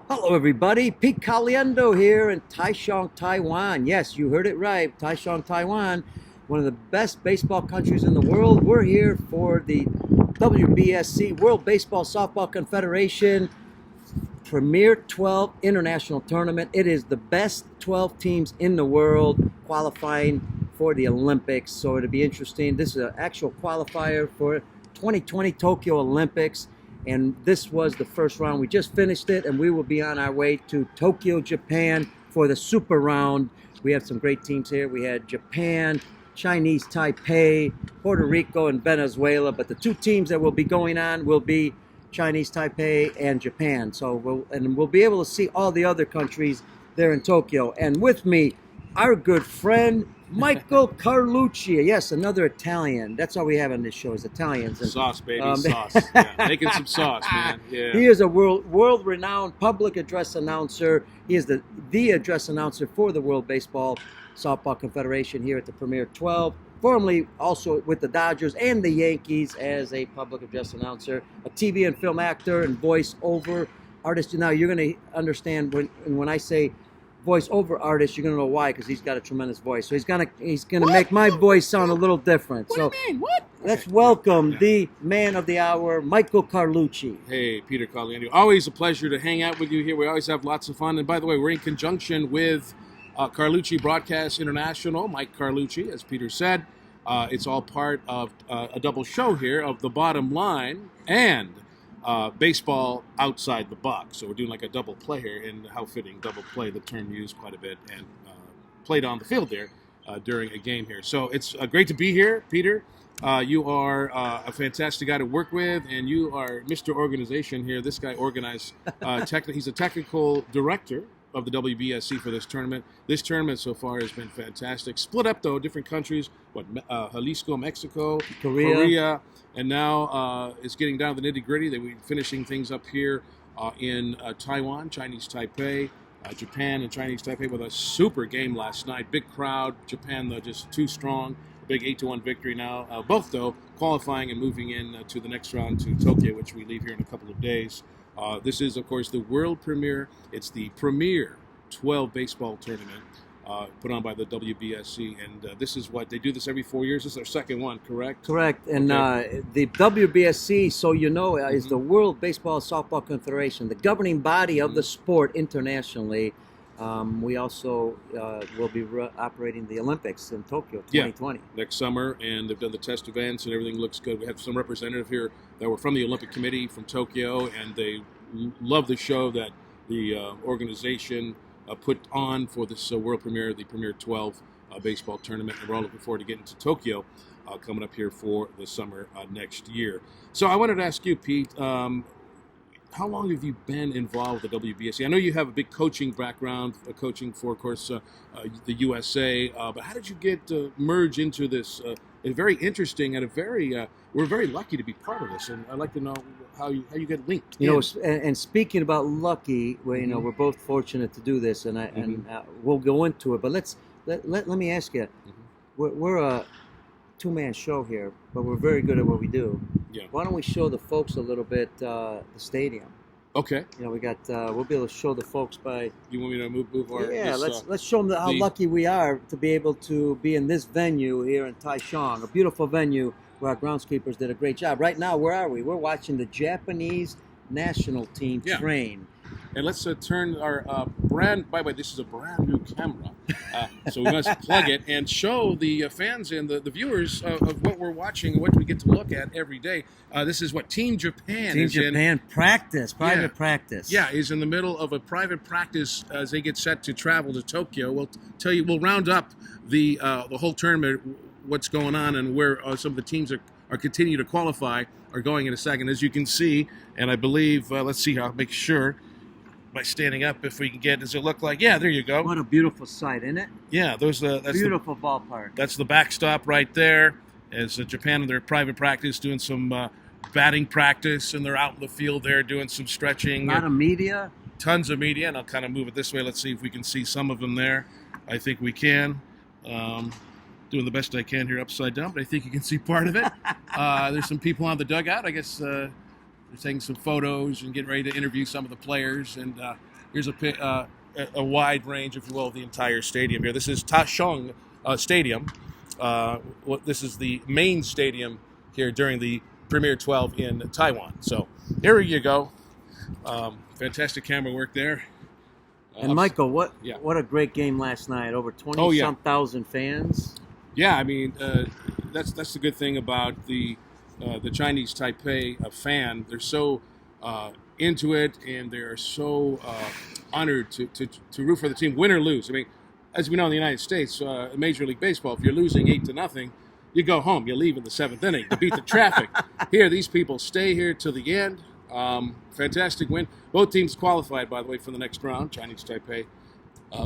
Hello, everybody. PeteCaliendo here in Taichung, Taiwan. Yes, you heard it right. Taichung, Taiwan, one of the best baseball countries in the world. We're here for the WBSC, World Baseball Softball Confederation Premier 12 International Tournament. It is the best 12 teams in the world qualifying for the Olympics. So it'll be interesting. This is an actual qualifier for 2020 Tokyo Olympics. And this was the first round. We just finished it, and we will be on our way to Tokyo, Japan for the super round. We have some great teams here. We had Japan, Chinese Taipei, Puerto Rico, and Venezuela. But the two teams that will be going on will be Chinese Taipei and Japan. So we'll be able to see all the other countries there in Tokyo. And with me, our good friend, MikeCarlucci. Yes, another Italian. That's all we have on this show is Italians. And, sauce, baby, sauce. Yeah, making some sauce, man. Yeah. He is a world-renowned public address announcer. He is the address announcer for the World Baseball Softball Confederation here at the Premier 12. Formerly also with the Dodgers and the Yankees as a public address announcer, a TV and film actor and voice-over artist. Now you're going to understand when I say voice-over artist, you're gonna know why, because he's got a tremendous voice. So he's gonna make my voice sound a little different. What do you mean? What? Let's welcome the man of the hour, MikeCarlucci. Hey, PeteCaliendo. Always a pleasure to hang out with you here. We always have lots of fun. And by the way, we're in conjunction with Carlucci Broadcast International, Mike Carlucci, as Peter said. It's all part of a double show here of The Bottom Line and baseball outside the box. So we're doing like a double play here, and how fitting, double play, the term used quite a bit and played on the field there during a game here. So it's great to be here, Peter. You are a fantastic guy to work with, and you are Mr. Organization here. This guy organized, he's a technical director of the WBSC for this tournament. This tournament so far has been fantastic. Split up, though, different countries, Jalisco, Mexico, Korea, and now it's getting down to the nitty-gritty. They'll be finishing things up here in Taiwan, Chinese Taipei, Japan, and Chinese Taipei with a super game last night. Big crowd. Japan, though, just too strong. Big 8-1 victory now. Both, though, qualifying and moving in to the next round to Tokyo, which we leave here in a couple of days. This is, of course, the world premiere. It's the Premier 12 baseball tournament put on by the WBSC, and this is what they do this every 4 years. This is our second one, correct? Correct. And okay. The WBSC, so you know, is the World Baseball Softball Confederation, the governing body of the sport internationally. We also will be operating the Olympics in Tokyo 2020. Next summer, and they've done the test events, and everything looks good. We have some representative here that were from the Olympic Committee from Tokyo, and they love the show that the organization put on for this world premiere, the Premier 12 baseball tournament, and we're all looking forward to getting to Tokyo coming up here for the summer next year. So I wanted to ask you, Pete, how long have you been involved with the WBSC? I know you have a big coaching background, coaching for, of course, the USA, but how did you get merged into this? Very interesting and we're very lucky to be part of this, and I'd like to know how you get linked. You know, and speaking about lucky, well, you know, we're both fortunate to do this, and we'll go into it. But let me ask you, we're a two-man show here, but we're very good at what we do. Yeah. Why don't we show the folks a little bit the stadium? Okay. You know, we got we'll be able to show the folks by. You want me to move our? Yeah, let's show them how lucky we are to be able to be in this venue here in Taichung, a beautiful venue where our groundskeepers did a great job. Right now, where are we? We're watching the Japanese national team train. And let's turn our by the way, this is a brand new camera, so we must plug it and show the fans and the viewers of what we're watching and what we get to look at every day. This is what Team Japan Team Japan practice, private practice. Yeah, is in the middle of a private practice as they get set to travel to Tokyo. We'll round up the whole tournament, what's going on, and where some of the teams are continue to qualify are going in a second. As you can see, and I believe, let's see, I'll make sure by standing up if we can get, does it look like, yeah, there you go. What a beautiful sight, isn't it? Yeah, that's beautiful ballpark. That's the backstop right there. As Japan in their private practice doing some batting practice, and they're out in the field there doing some stretching. A lot of media. Tons of media, and I'll kind of move it this way. Let's see if we can see some of them there. I think we can. Doing the best I can here upside down, but I think you can see part of it. There's some people on the dugout. I guess they're taking some photos and getting ready to interview some of the players. And Here's a wide range, if you will, of the entire stadium here. This is Taichung Stadium. This is the main stadium here during the Premier 12 in Taiwan. So here you go. Fantastic camera work there. And Michael, what a great game last night! Over 20-some thousand fans. Yeah, I mean that's the good thing about the Chinese Taipei fan. They're so into it, and they're so honored to root for the team, win or lose. I mean, as we know in the United States, Major League Baseball, if you're losing 8-0, you go home. You leave in the 7th inning to beat the traffic. Here, these people stay here till the end. Fantastic win. Both teams qualified, by the way, for the next round. Chinese Taipei,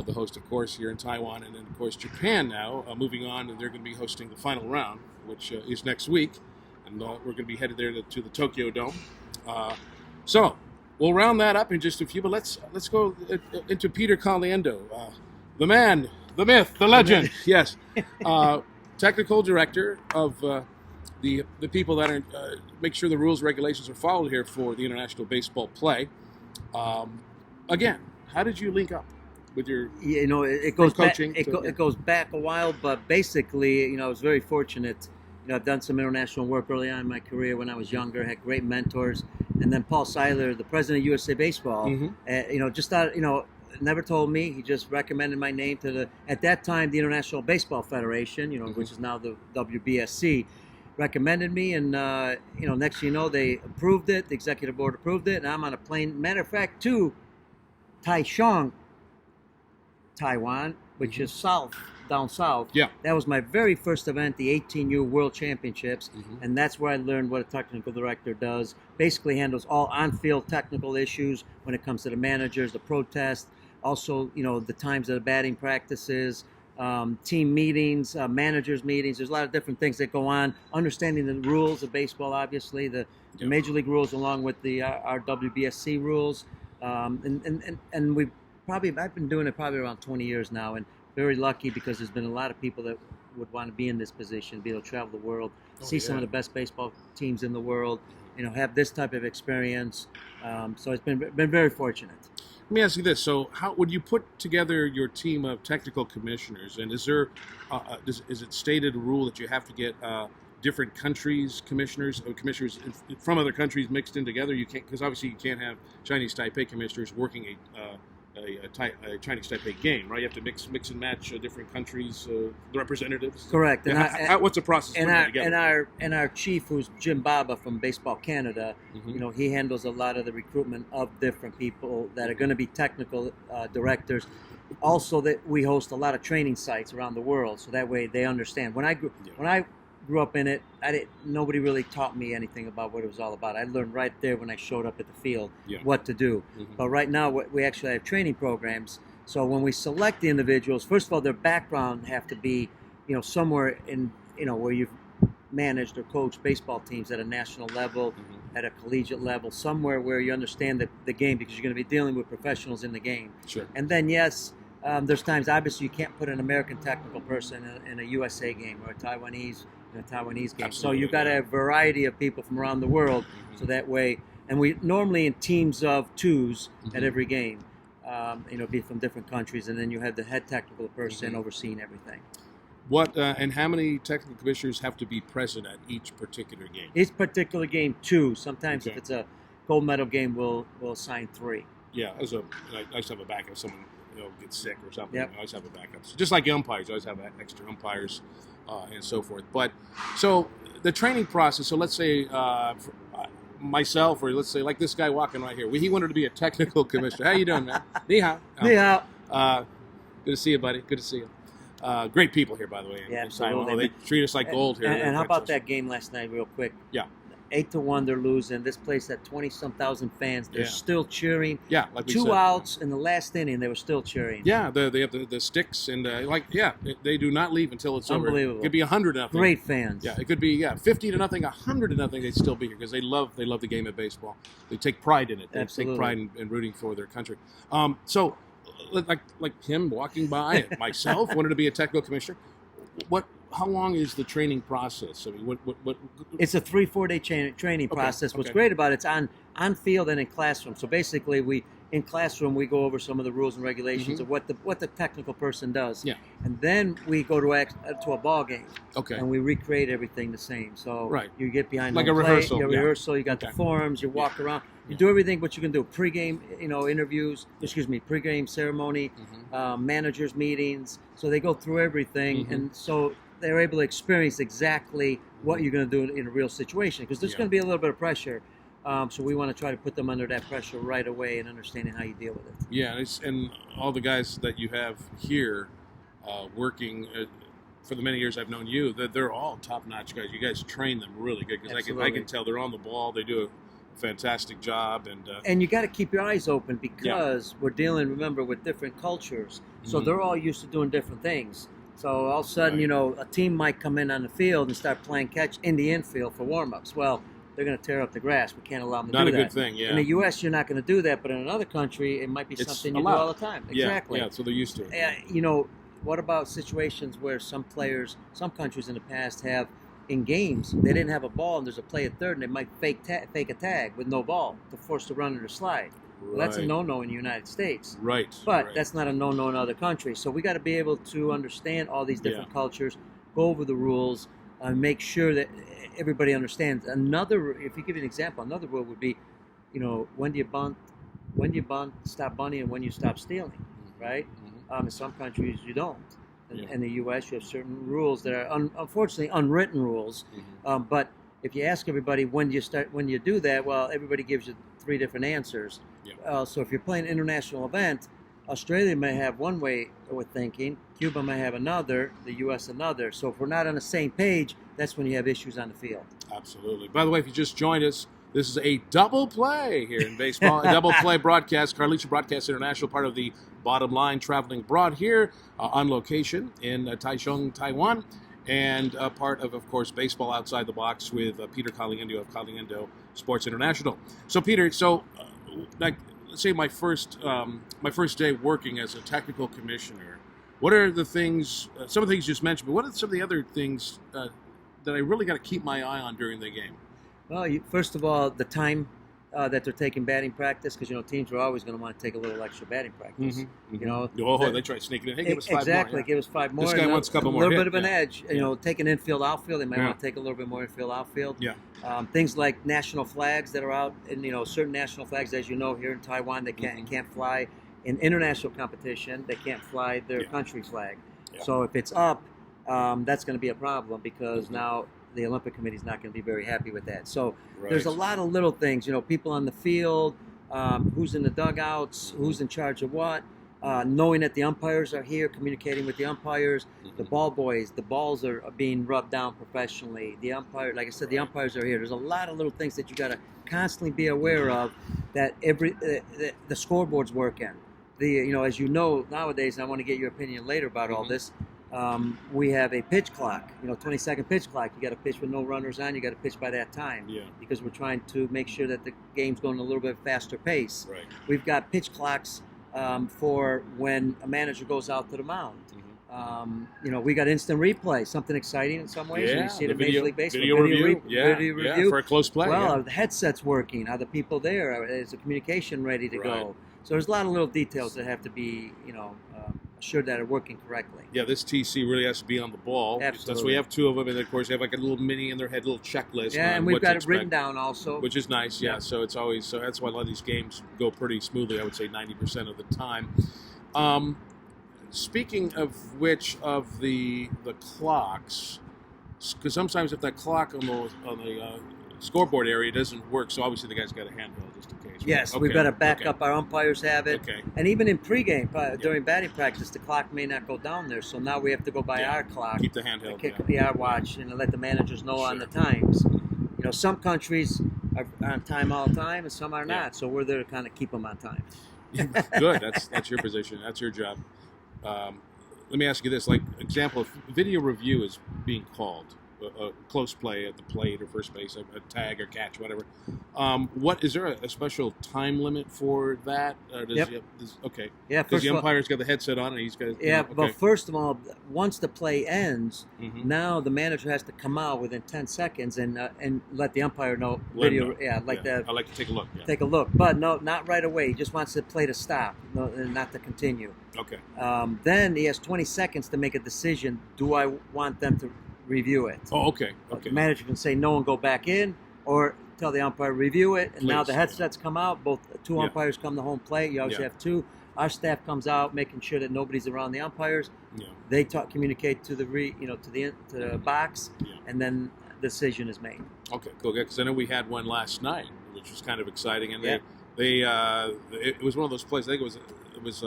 the host, of course, here in Taiwan, and then, of course, Japan now moving on, and they're going to be hosting the final round, which is next week, and we're going to be headed there to the Tokyo Dome. So we'll round that up in just a few, but let's go into PeteCaliendo, the man, the myth, the legend. Yes, technical director of the people that are make sure the rules, regulations are followed here for the international baseball play. Again, how did you link up with your? It goes coaching. It goes back a while, but basically, I was very fortunate. I've done some international work early on in my career when I was younger. Had great mentors, and then Paul Seiler, the president of USA Baseball, just thought, never told me. He just recommended my name to at that time, the International Baseball Federation, which is now the WBSC. Recommended me, and next thing you know, they approved it. The executive board approved it, and I'm on a plane. Matter of fact, to Taichung, Taiwan, which is down south. Yeah, that was my very first event, the 18U World Championships, and that's where I learned what a technical director does. Basically, handles all on-field technical issues when it comes to the managers, the protest, also the times of the batting practices. Team meetings, managers meetings. There's a lot of different things that go on. Understanding the rules of baseball, obviously, the major league rules, along with our WBSC rules. And I've been doing it probably around 20 years now, and very lucky because there's been a lot of people that would want to be in this position, be able to travel the world, see some of the best baseball teams in the world, have this type of experience. So it's been very fortunate. Let me ask you this: so, how would you put together your team of technical commissioners? And is there, is it stated a rule that you have to get different countries commissioners or commissioners from other countries mixed in together? You can't, because obviously you can't have Chinese Taipei commissioners working a Chinese Taipei game, right? You have to mix and match different countries, the representatives. Correct. And what's the process? And our chief, who's Jim Baba from Baseball Canada, he handles a lot of the recruitment of different people that are going to be technical directors. Also, that we host a lot of training sites around the world, so that way they understand. When I grew up in it, nobody really taught me anything about what it was all about. I learned right there when I showed up at the field what to do. But right now, we actually have training programs. So when we select the individuals, first of all, their background have to be, somewhere in, where you've managed or coached baseball teams at a national level, at a collegiate level, somewhere where you understand the game, because you're going to be dealing with professionals in the game. Sure. And then, yes, there's times, obviously, you can't put an American technical person in a USA game or a Taiwanese game. Absolutely. So you've got to have a variety of people from around the world, so that way, and we normally in teams of twos at every game, be from different countries, and then you have the head technical person overseeing everything. What and how many technical commissioners have to be present at each particular game? Each particular game, 2. Sometimes if it's a gold medal game, we'll assign 3. Yeah, I used to have a backup if someone gets sick or something. Yep. I always have a backup. So just like umpires, I always have extra umpires and so forth. But so the training process. So let's say myself, or let's say like this guy walking right here. He wanted to be a technical commissioner. How you doing, man? Ni hao. Ni hao. Good to see you, buddy. Good to see you. Great people here, by the way. Yeah, in Taiwan. They treat us like gold here. And how about that game last night, real quick? Yeah. 8-1, they're losing. This place had 20-some thousand fans. They're still cheering. Yeah, like we 2 said. outs in the last inning, they were still cheering. Yeah, they have the sticks, and they do not leave until it's over. Unbelievable. It could be 100-0. Great fans. Yeah, it could be 50-0, 100-0. They'd still be here because they love the game of baseball. They take pride in it. They Absolutely. take pride in rooting for their country. So, like him walking by, and myself wanted to be a technical commissioner. How long is the training process? I mean, what? It's a 3-4 day training process. What's great about it's on field and in classroom. So basically, we in classroom, we go over some of the rules and regulations Mhm. of what the technical person does. Yeah. And then we go to a ball game. Okay. And we recreate everything the same. So Right. you get behind Like home a plate, rehearsal, your yeah. rehearsal, you got the Okay. forms, you walk around. You Yeah. do everything what you can do. Pre-game, interviews, pre-game ceremony, Mhm. managers meetings. So they go through everything. Mhm. And so they're able to experience exactly what you're going to do in a real situation. Because there's Yeah. going to be a little bit of pressure. So we want to try to put them under that pressure right away and understanding how you deal with it. Yeah, and all the guys that you have here working for the many years I've known you, that they're all top-notch guys. You guys train them really good because I Absolutely. can tell they're on the ball. They do a fantastic job, And you got to keep your eyes open because we're dealing, remember, with different cultures. So Mhm. they're all used to doing different things. So all of a sudden, Right. a team might come in on the field and start playing catch in the infield for warm-ups. Well, they're going to tear up the grass. We can't allow them to not do a that. good thing. Yeah, In the U.S., you're not going to do that, but in another country, it might be It's something you do allowed. all the time. Exactly. Yeah, so they're used to it. What about situations where some countries in the past have, in games, they didn't have a ball and there's a play at third and they might fake a tag with no ball to force the runner to slide. Well, that's a Right. no-no in the United States. Right. But right. that's not a no-no in other countries. So we got to be able to understand all these different cultures, go over the rules, make sure that everybody understands. If you give you an example, another rule would be, when do you bunt, stop bunting, and when you stop stealing, right? Mhm. In some countries you don't. Yeah. In the U.S., you have certain rules that are unfortunately unwritten rules. Mhm. But if you ask everybody when you do that, well, everybody gives you 3 different answers. Yeah. So if you're playing an international event, Australia may have one way of thinking, Cuba may have another, the U.S. another. So if we're not on the same page, that's when you have issues on the field. Absolutely. By the way, if you just joined us, this is a double play here in baseball. A double play broadcast. Carlucci Broadcast International, part of the Bottom Line, traveling abroad here on location in Taichung, Taiwan, and part of course, Baseball Outside the Box with Peter Caliendo of Caliendo Sports International. So, Peter, like, let's say my first day working as a technical commissioner. What are the things? Some of the things you just mentioned, but what are some of the other things that I really got to keep my eye on during the game? Well, first of all, the time that they're taking batting practice, because teams are always going to want to take a little extra batting practice. They try sneaking in. Hey, give us 5 more. Exactly, Yeah. give us 5 more. This guy wants a couple more. A little hit. bit of an Yeah. edge. Yeah. Taking infield, outfield, they might Yeah. want to take a little bit more infield, outfield. Yeah. Things like national flags that are out, and certain national flags, as you know, here in Taiwan, they can't fly. In international competition, they can't fly their country flag. Yeah. So if it's up, that's going to be a problem because now the Olympic Committee is not going to be very happy with that. So there's a lot of little things, people on the field, who's in the dugouts, who's in charge of what, knowing that the umpires are here, communicating with the umpires, the ball boys, the balls are being rubbed down professionally. The umpire, like I said, the umpires are here. There's a lot of little things that you got to constantly be aware of that the scoreboard's working. As you know, nowadays, and I want to get your opinion later about all this. We have a pitch clock, 20-second pitch clock. You got to pitch with no runners on. You got to pitch by that time. Yeah. Because we're trying to make sure that the game's going a little bit faster pace. Right. We've got pitch clocks for when a manager goes out to the mound. We got instant replay, something exciting in some ways. Yeah, You see it the in Major League Baseball. video review. Video Yeah, review. for a close play. Well, yeah. are the headsets working? Are the people there? Is the communication ready to Right. go? So there's a lot of little details that have to be, assured that are working correctly. Yeah, this TC really has to be on the ball. That's why Absolutely. we have 2 of them, and of course they have like a little mini in their head, little checklist. Yeah, on and we've what to got it written expect, down also. which is nice. Yeah, Yeah. so it's always that's why a lot of these games go pretty smoothly. I would say 90% of the time. Speaking of which, of the clocks, because sometimes if that clock on the scoreboard area doesn't work, so obviously the guy's got a handheld just in case. Right? Yes, Okay, we've got to back okay. up. Our umpires have it. Okay. And even in pregame, during batting practice, the clock may not go down there. So now we have to go by Yeah. our clock, Keep the handheld. the our watch, and let the managers know on Sure. the times. Some countries are on time all the time, and some are Yeah. not. So we're there to kind of keep them on time. Good. That's your position. That's your job. Let me ask you this: like example, if video review is being called, a close play at the plate or first base, a tag or catch, whatever. What is there a special time limit for that? Yep. Okay. Yeah. Because the umpire's got the headset on and he's got. Yeah, okay. but first of all, once the play ends, Mhm. now the manager has to come out within 10 seconds and let the umpire know. Let him know. Yeah, like that. I like to take a look. Yeah. Take a look, but no, not right away. He just wants the play to stop, and not to continue. Okay. Then he has 20 seconds to make a decision. Do I want them to review it? Oh, okay. Okay. The manager can say no and go back in, or tell the umpire review it. And now Please. the headsets come out. Both two Yeah. umpires come to home plate. You obviously Yeah. have two. Our staff comes out, making sure that nobody's around the umpires. Yeah. They communicate to the to the box, Yeah. and then the decision is made. Okay, cool. Because I know we had one last night, which was kind of exciting, and Yeah. it was one of those plays. I think it was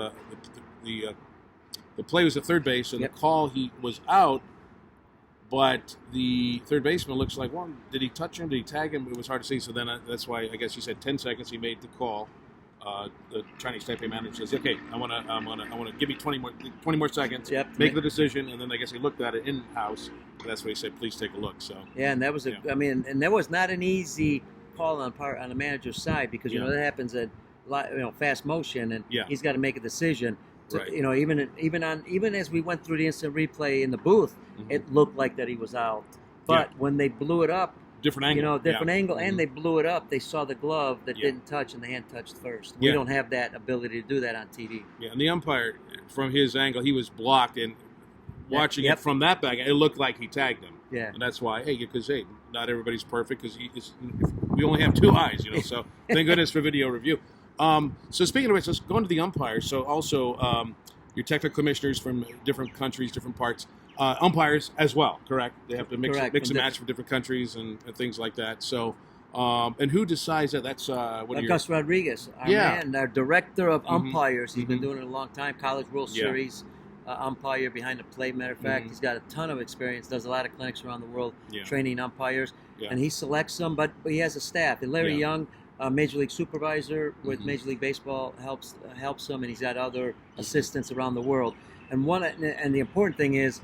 the play was at third base, and Yep. the call he was out, but the third baseman looks like, well, did he touch him? Did he tag him? It was hard to see. So then that's why I guess he said 10 seconds. He made the call. The Chinese Taipei manager says, "Okay, I want to give me 20 more seconds. Yep. Make the decision." And then I guess he looked at it in house, and that's why he said, "Please take a look." So Yeah, and that was Yeah. and that was not an easy call on the manager's side, because Yeah. that happens at fast motion, and Yeah. he's got to make a decision. Right. Even as we went through the instant replay in the booth, Mhm. it looked like that he was out. But when they blew it up, different angle, different angle, Mhm. and they blew it up, they saw the glove that Yeah. didn't touch, and the hand touched first. We Yeah. don't have that ability to do that on TV. Yeah, and the umpire, from his angle, he was blocked, and watching Yep. it from that back, it looked like he tagged him. Yeah. And that's why, because not everybody's perfect, because we only have two eyes, so thank goodness for video review. So speaking of which, let's go into the umpires. So also, your technical commissioners from different countries, different parts, umpires as well, correct? They have to mix Correct. and And match for different countries and things like that. So, and who decides that? That's what are your... Gus Rodriguez, our director of umpires. He's been doing it a long time. College World Yeah. Series umpire behind the plate. Matter of fact, he's got a ton of experience. Does a lot of clinics around the world Yeah. training umpires, Yeah. and he selects them. But he has a staff. And Larry Yeah. Young, Major League supervisor with Major League Baseball, helps him, and he's got other assistants around the world. And the important thing is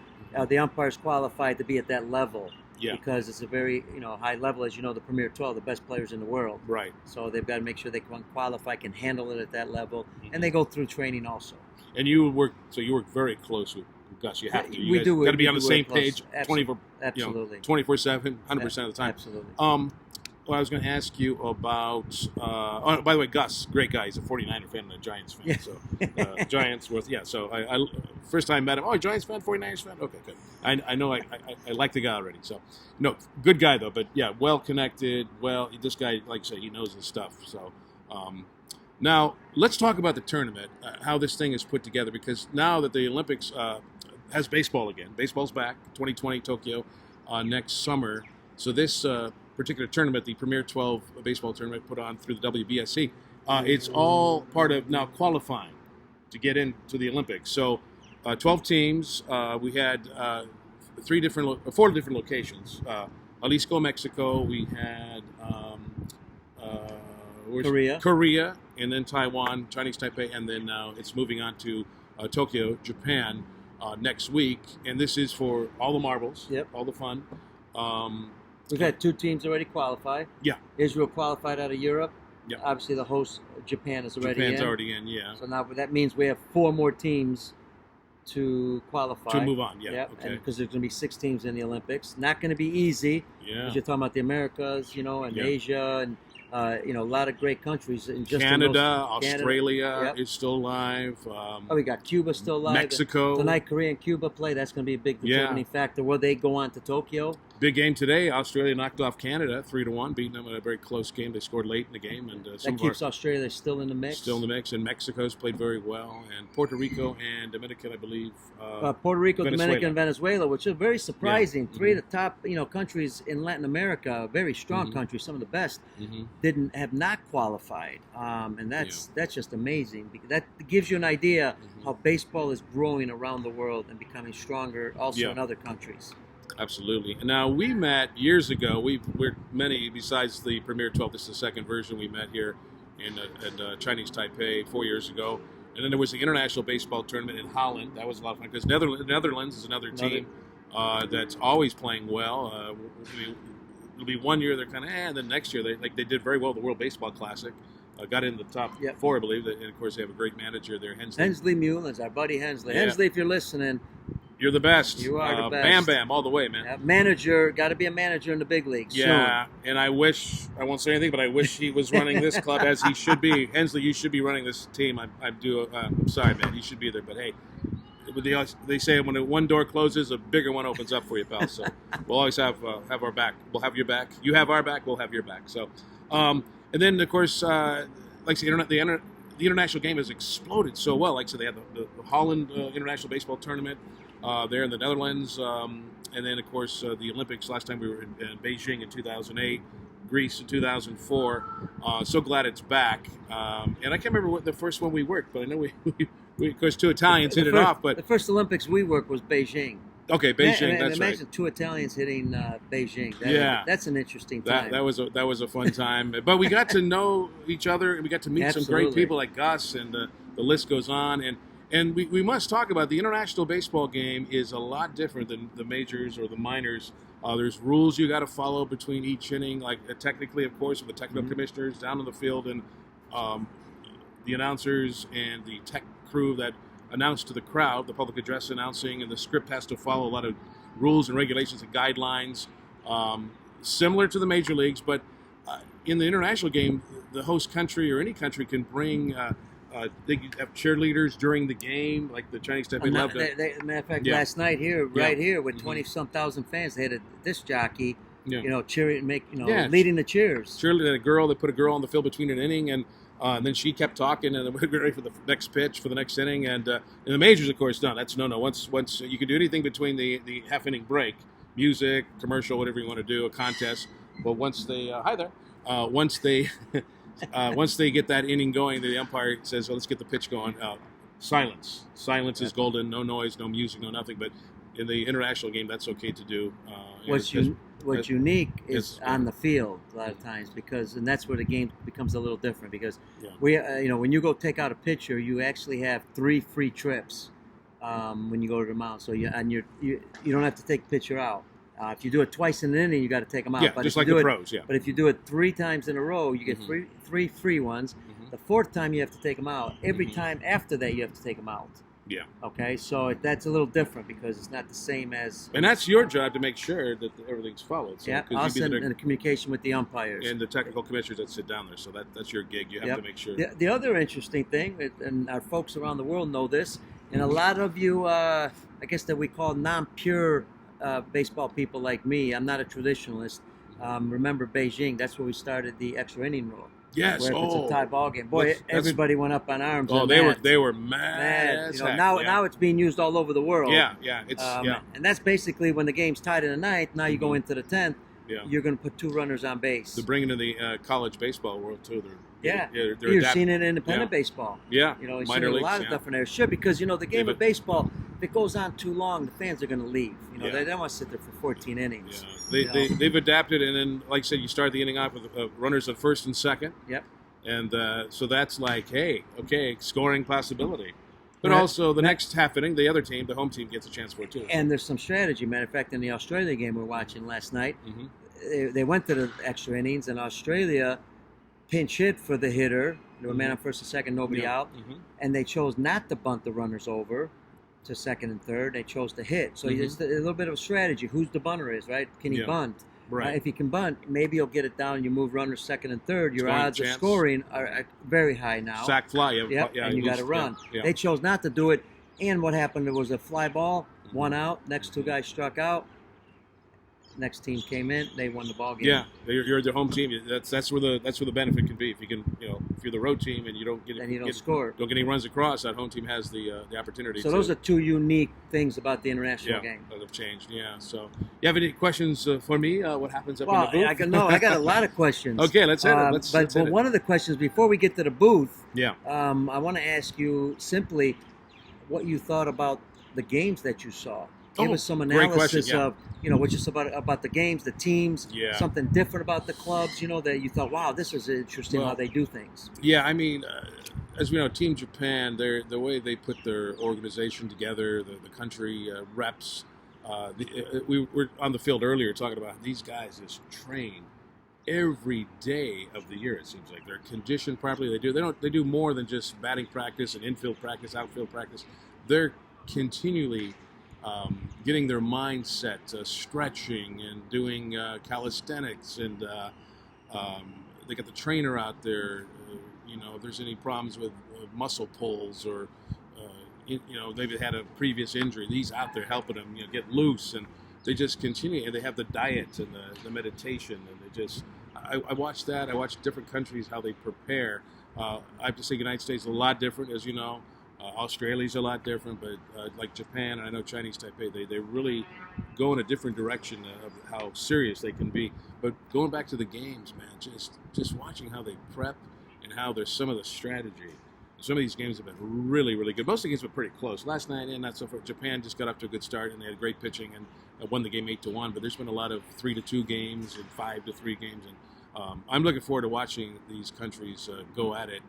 the umpires qualified to be at that level. Yeah. Because it's a very high level, as you know, the Premier 12, the best players in the world. Right. So they've got to make sure they can qualify, can handle it at that level, Mhm. and they go through training also. And you work very close with Gus. You have to. You We guys do. got to be on we the do same work close. page, 24, Absolutely. 24/7, 100% of the time. Absolutely. Well, I was going to ask you about. By the way, Gus, great guy. He's a 49er fan and a Giants fan. Yeah. So Giants was So I first time met him. Oh, Giants fan, 49ers fan. Okay, good. I know I like the guy already. So no, good guy though. But yeah, well connected. Well, this guy, like I say, he knows his stuff. So. Now, let's talk about the tournament, how this thing is put together, because now that the Olympics has baseball again, baseball's back, 2020 Tokyo next summer. So this particular tournament, the Premier 12 baseball tournament put on through the WBSC, it's all part of now qualifying to get into the Olympics. So 12 teams, we had four different locations. Jalisco, Mexico, we had Korea, and then Taiwan, Chinese Taipei, and then now it's moving on to Tokyo, Japan next week. And this is for all the marbles, all the fun. We've had two teams already qualify. Yeah. Israel qualified out of Europe. Yeah. Obviously, the host, Japan, is already Japan's in. already in, yeah. So now that means we have four more teams to qualify. To move on, yeah. Yep. Okay. Because there's going to be 6 teams in the Olympics. Not going to be easy. Yeah. Because you're talking about the Americas, and Yeah. Asia, and a lot of great countries. And just Canada, Australia Yep. is still live. We got Cuba still live. Mexico. Tonight, Korea and Cuba play. That's going to be a big determining factor. Will they go on to Tokyo? Big game today. Australia knocked off Canada 3-1, beating them in a very close game. They scored late in the game, and That keeps Australia still in the mix. Still in the mix, and Mexico's played very well, and Puerto Rico and Dominican, I believe. Puerto Rico, Venezuela. Dominican, and Venezuela, which are very surprising. Yeah. 3 of the top, countries in Latin America, very strong countries, some of the best, have not qualified, and that's just amazing. That gives you an idea how baseball is growing around the world and becoming stronger, also in other countries. Absolutely. And now we met years ago. We're many besides the Premier 12. This is the second version. We met here in Chinese Taipei 4 years ago, and then there was the International Baseball Tournament in Holland. That was a lot of fun because Netherlands is another team. that's always playing well. It'll be one year they're kind of, and then next year they did very well at the World Baseball Classic. Got in the top four, I believe. And of course, they have a great manager there, Hensley. Hensley Mullins, our buddy Hensley. Yeah. Hensley, if you're listening, you're the best. You are the best. Bam, bam, all the way, man. Manager, got to be a manager in the big leagues. Yeah, soon. And I won't say anything, but I wish he was running this club as he should be. Hensley, you should be running this team. I'm sorry, man. You should be there, but hey. They say when one door closes, a bigger one opens up for you, pal. So we'll always have our back. We'll have your back. You have our back. We'll have your back. So, and then of course, like I said, the international game has exploded so well. Like I said, they had the Holland International Baseball Tournament there in the Netherlands, and then of course the Olympics. Last time we were in Beijing in 2008. Greece in 2004. So glad it's back. And I can't remember what the first one we worked, but I know we of course, two Italians hit it off. But the first Olympics we worked was Beijing. Okay, Beijing. That's right. Imagine two Italians hitting Beijing. That's an interesting time. That was a fun time. But we got to know each other, and we got to meet some great people like Gus, and the list goes on. And we must talk about the international baseball game is a lot different than the majors or the minors. There's rules you got to follow between each inning, like technically, of course, with the technical commissioners down on the field and the announcers and the tech crew that announce to the crowd, the public address announcing, and the script has to follow a lot of rules and regulations and guidelines, similar to the major leagues. But in the international game, the host country or any country can bring. They have cheerleaders during the game, like the Chinese type. Matter of fact, last night here, right here, with 20-some thousand fans, they had a disc jockey, cheering, leading the cheers. Cheerleading, a girl. They put a girl on the field between an inning, and then she kept talking, and then we're ready for the next pitch for the next inning. And in the majors, of course, no, that's no. Once you can do anything between the half inning break, music, commercial, whatever you want to do, a contest. But once they once they get that inning going, the umpire says, "Well, let's get the pitch going." Silence. Silence is golden. No noise, no music, no nothing. But in the international game, that's okay to do. What's unique is on the field a lot of times and that's where the game becomes a little different because we, when you go take out a pitcher, you actually have 3 free trips when you go to the mound. So you don't have to take the pitcher out. If you do it twice in an inning, you got to take them out. Yeah, but just like the pros. Yeah. But if you do it 3 times in a row, you get 3 free ones. The 4th time you have to take them out. Every time after that, you have to take them out. Yeah. Okay, so that's a little different because it's not the same as. And that's your job to make sure that everything's followed. So, us and the communication with the umpires and the technical commissioners that sit down there. So that's your gig. You have to make sure. The other interesting thing, and our folks around the world know this, and a lot of you, I guess that we call non-pure baseball people like me. I'm not a traditionalist. Remember Beijing? That's where we started the extra inning rule. Yes. Where if it's a tie ball game, boy, everybody went up on arms. Oh, they were mad. Now it's being used all over the world. Yeah. And that's basically when the game's tied in the 9th. Now you go into the 10th. Yeah. You're going to put 2 runners on base. They're bringing in the college baseball world too. You've seen it in independent baseball. Yeah. You've seen a lot of different areas. Sure, because the game of baseball, if it goes on too long, the fans are going to leave. They don't want to sit there for 14 innings. Yeah. They've adapted, and then, like I said, you start the inning off with runners at first and second. Yep. And so that's like, hey, okay, scoring possibility. But also the next half inning, the other team, the home team, gets a chance for it too. And there's some strategy. Matter of fact, in the Australia game we were watching last night, they went to the extra innings, and Australia pinch hit for the hitter. There were man on first and second, nobody out. And they chose not to bunt the runners over to second and third. They chose to hit. So it's a little bit of a strategy. Who's the bunter is, right? Can he bunt? Right. If he can bunt, maybe you'll get it down and you move runners second and third. Your odds of scoring are very high now. Sack fly. And you got to run. Yeah. They chose not to do it. And what happened, there was a fly ball, 1 out, next 2 guys struck out. Next team came in, they won the ball game. Yeah, you're the home team. That's where the benefit can be. If you can, if you're the road team and you don't score, don't get any runs across, that home team has the opportunity. So those are 2 unique things about the international game that have changed. Yeah. So, you have any questions for me? What happens up in the booth? I got a lot of questions. Okay, let's hit it. But one of the questions before we get to the booth, I want to ask you simply what you thought about the games that you saw. Give us some analysis of, what you saw about the games, the teams, something different about the clubs, that you thought, wow, this is interesting how they do things. Yeah, I mean, as we know, Team Japan, the way they put their organization together, the country reps, We were on the field earlier talking about these guys just train every day of the year. It seems like they're conditioned properly. They do more than just batting practice and infield practice, outfield practice. They're continually getting their mindset, stretching and doing calisthenics, and they got the trainer out there. If there's any problems with muscle pulls or they've had a previous injury, he's out there helping them get loose, and they just continue. And they have the diet and the meditation, and they just. I watched that. I watched different countries how they prepare. I have to say, United States is a lot different, as you know. Australia's a lot different, but like Japan, and I know Chinese Taipei, they really go in a different direction of how serious they can be. But going back to the games, man, just watching how they prep and how there's some of the strategy. Some of these games have been really, really good. Most of the games were pretty close. Last night, not so far. Japan just got off to a good start, and they had great pitching and won the game 8-1. But there's been a lot of 3-2 games and 5-3 games, and I'm looking forward to watching these countries go at it,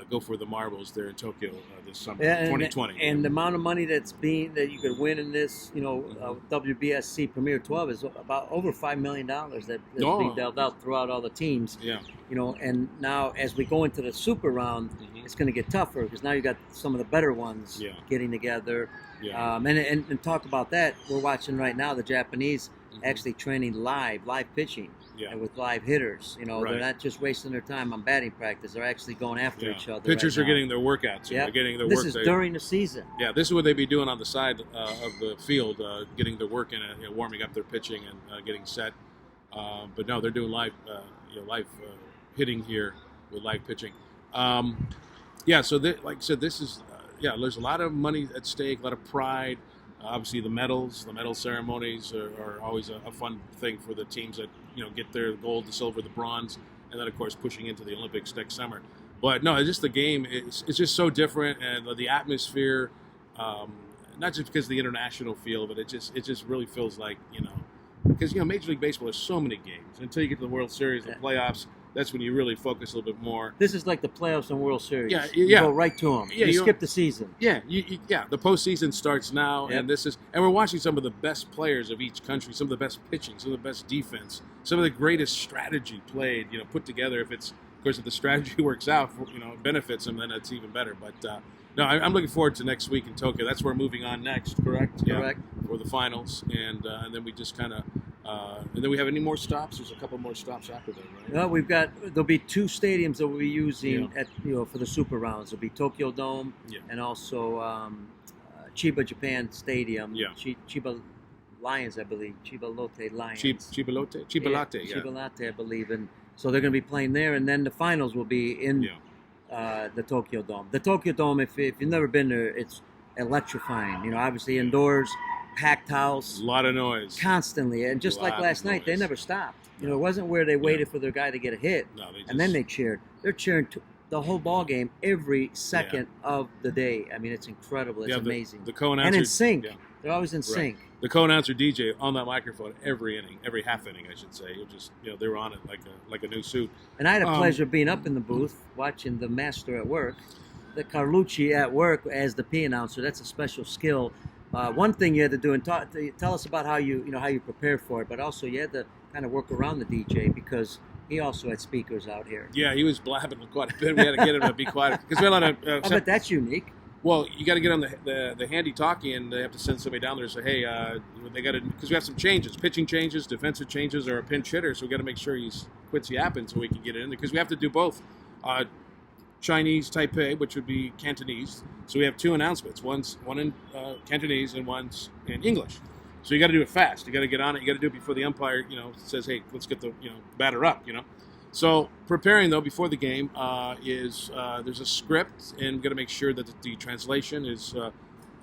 go for the marbles there in Tokyo this summer, 2020. And the amount of money that you could win in this, WBSC Premier 12 is about over $5 million that's being dealt out throughout all the teams. Yeah. And now as we go into the super round, it's going to get tougher because now you got some of the better ones getting together. Yeah. And talk about that. We're watching right now the Japanese actually training live pitching. And with live hitters, they're not just wasting their time on batting practice. They're actually going after each other. Pitchers are getting their workouts. They're getting their work. This is during the season. Yeah, this is what they'd be doing on the side of the field, getting their work in, warming up their pitching and getting set. But no, they're doing live hitting here with live pitching. So like I said, this is there's a lot of money at stake, a lot of pride. Obviously, the medal ceremonies are always a fun thing for the teams that get their gold, the silver, the bronze, and then of course pushing into the Olympics next summer. But no, it's just the game. It's just so different, and the atmosphere. Not just because of the international feel, but it just really feels like because Major League Baseball has so many games until you get to the World Series, the playoffs. That's when you really focus a little bit more. This is like the playoffs and World Series. Yeah. You go right to them. You skip the season. Yeah, the postseason starts now, and we're watching some of the best players of each country, some of the best pitching, some of the best defense, some of the greatest strategy played, put together. If the strategy works out, it benefits them, then it's even better. But no, I'm looking forward to next week in Tokyo. That's where we're moving on next, correct? Correct. For the finals, and then we just kind of. And then we have any more stops? There's a couple more stops after that, right? Well, there'll be two stadiums that we'll be using for the super rounds. It'll be Tokyo Dome and also Chiba Japan Stadium. Yeah. Chiba Lions, I believe. Chiba Lotte Lions. Chiba Lotte, Chiba Lotte, I believe. And so they're going to be playing there, and then the finals will be in the Tokyo Dome. The Tokyo Dome, if you've never been there, it's electrifying. Obviously indoors. Packed house, a lot of noise constantly, and just like last night, they never stopped. It wasn't where they waited for their guy to get a hit, and then they cheered. They're cheering the whole ball game every second of the day. I mean, it's incredible. It's amazing. The co-announcer, and in sync. They're always in sync. The co-announcer DJ on that microphone every inning, every half inning, I should say. They were on it like a new suit. And I had a pleasure being up in the booth watching the master at work, the Carlucci at work as the P announcer. That's a special skill. One thing you had to do, and tell us about how you prepare for it, but also you had to kind of work around the DJ because he also had speakers out here. Yeah, he was blabbing quite a bit. We had to get him to be quiet because we had a lot of. But that's unique. Well, you got to get on the handy talkie, and they have to send somebody down there and say, hey, they got to, because we have some changes, pitching changes, defensive changes, or a pinch hitter, so we got to make sure he quits yapping so we can get it in there because we have to do both. Chinese Taipei, which would be Cantonese. So we have two announcements. One in Cantonese and one's in English. So you got to do it fast. You got to get on it. You got to do it before the umpire, says, "Hey, let's get the batter up." So preparing though before the game is there's a script, and got to make sure that the translation is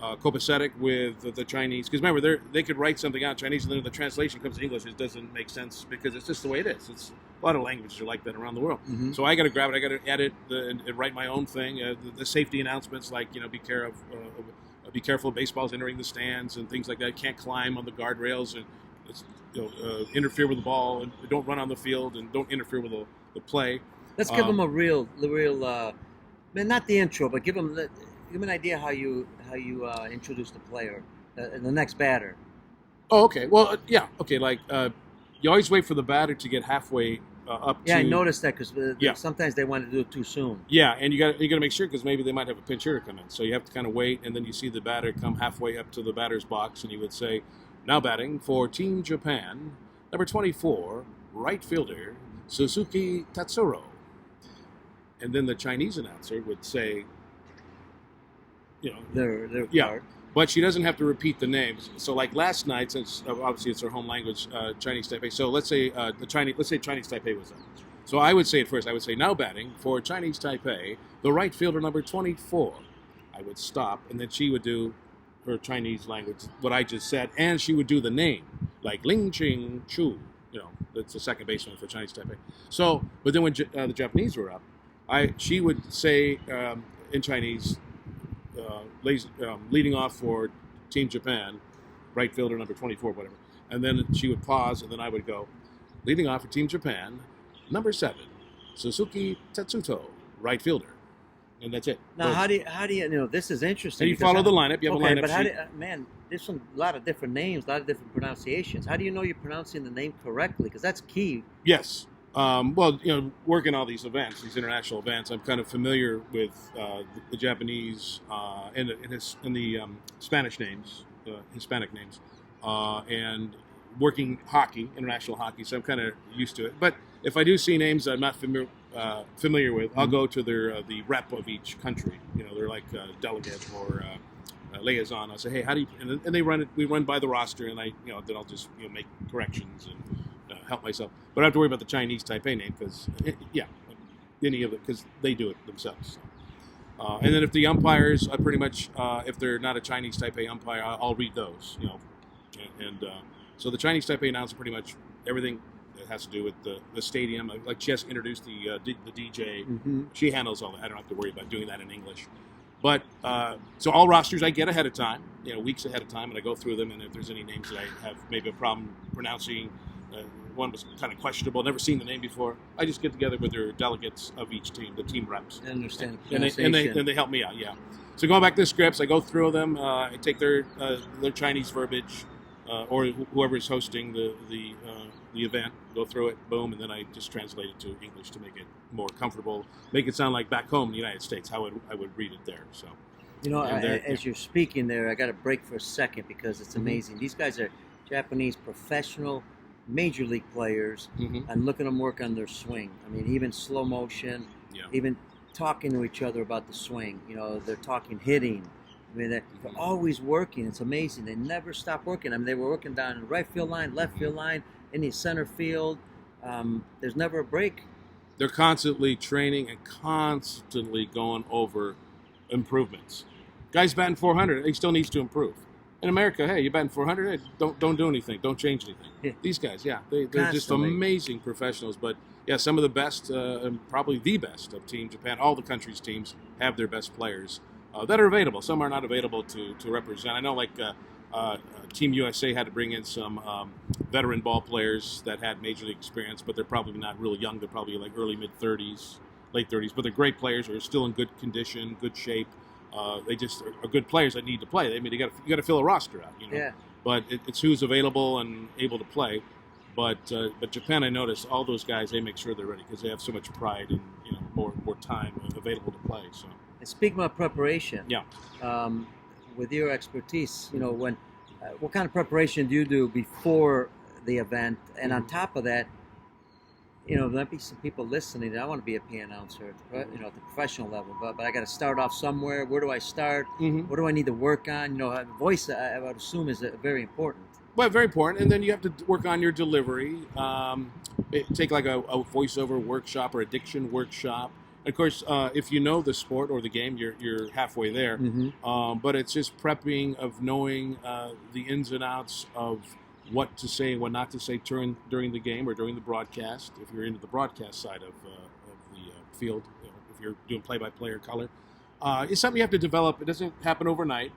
copacetic with the Chinese. Because remember, they could write something out in Chinese, and then the translation comes to English. It doesn't make sense because it's just the way it is. It's a lot of languages are like that around the world. Mm-hmm. So I got to grab it. I got to edit and write my own thing. The safety announcements, like be careful. Baseball's entering the stands and things like that. Can't climb on the guardrails and interfere with the ball, and don't run on the field, and don't interfere with the play. Let's give them the real, not the intro, but give them an idea how you introduce the player, the next batter. Oh, okay. Well, yeah. Okay, like you always wait for the batter to get halfway up Yeah, to. I noticed that because Yeah. sometimes they want to do it too soon. Yeah, and you got to make sure because maybe they might have a pinch hitter come in, so you have to kind of wait, and then you see the batter come halfway up to the batter's box, and you would say, "Now batting for Team Japan, number 24, right fielder Suzuki Tatsuro," and then the Chinese announcer would say, you know, Their yeah. part. But she doesn't have to repeat the names. So, like last night, since obviously it's her home language, Chinese Taipei. So let's say let's say Chinese Taipei was up. So I would say it first. I would say, "Now batting for Chinese Taipei, the right fielder number 24." I would stop, and then she would do her Chinese language, what I just said, and she would do the name, like Ling Ching Chu. You know, that's the second baseman for Chinese Taipei. So, but then when the Japanese were up, she would say in Chinese. Leading off for Team Japan, right fielder number 24, whatever. And then she would pause, and then I would go, leading off for Team Japan, number 7, Suzuki Tatsuto, right fielder. And that's it. Now, Boom. how do you know? This is interesting. And you because follow the lineup. You have okay, a lineup but how sheet. man, there's a lot of different names, a lot of different pronunciations. How do you know you're pronouncing the name correctly? Because that's key. Yes. Well, you know, working all these events, these international events, I'm kind of familiar with the Japanese and the Spanish names, Hispanic names, and working hockey, international hockey. So I'm kind of used to it. But if I do see names that I'm not familiar with, I'll go to the rep of each country. You know, they're like delegate or liaison. I'll say, hey, how do you? And they run it. We run by the roster, and then I'll just make corrections and help myself. But I don't have to worry about the Chinese Taipei name because, any of it, because they do it themselves. And then if the umpires are pretty much, if they're not a Chinese Taipei umpire, I'll read those, And so the Chinese Taipei announcer pretty much everything that has to do with the stadium. Like she has to introduce the DJ. Mm-hmm. She handles all that. I don't have to worry about doing that in English. But so all rosters I get ahead of time, weeks ahead of time, and I go through them. And if there's any names that I have maybe a problem pronouncing, one was kind of questionable, never seen the name before, I just get together with their delegates of each team, the team reps. I understand. And they help me out, yeah. So going back to the scripts, I go through them, I take their Chinese verbiage, or whoever's hosting the event, go through it, boom, and then I just translate it to English to make it more comfortable, make it sound like back home in the United States, how I would read it there. So, as you're speaking there, I got to break for a second because it's amazing. These guys are Japanese professional major league players, and look at them work on their swing. I mean, even slow motion, even talking to each other about the swing. They're talking hitting. I mean, they're always working. It's amazing. They never stop working. I mean, they were working down in the right field line, left field line, in the center field. There's never a break. They're constantly training and constantly going over improvements. Guy's batting 400. He still needs to improve. In America, hey, you're batting 400. Hey, don't do anything. Don't change anything. Yeah. They're just amazing professionals. But yeah, some of the best, and probably the best of Team Japan. All the countries' teams have their best players that are available. Some are not available to represent. I know, like Team USA had to bring in some veteran ball players that had major league experience, but they're probably not really young. They're probably like early mid-30s, late 30s. But they're great players who are still in good condition, good shape. They just are good players that need to play. I mean, you got to fill a roster out, Yeah. But it's who's available and able to play. But Japan, I noticed all those guys, they make sure they're ready because they have so much pride and more time available to play. So. And speaking of preparation, Yeah. With your expertise, what kind of preparation do you do before the event? And on top of that, there might be some people listening that I want to be a PA announcer, at the professional level, but I got to start off somewhere. Where do I start? What do I need to work on? Voice, I would assume, is very important. Well, very important. And then you have to work on your delivery. Take like a voiceover workshop or a diction workshop. Of course, if you know the sport or the game, you're halfway there. But it's just prepping of knowing the ins and outs of what to say and what not to say during the game or during the broadcast. If you're into the broadcast side of the field, if you're doing play-by-play or color, it's something you have to develop. It doesn't happen overnight.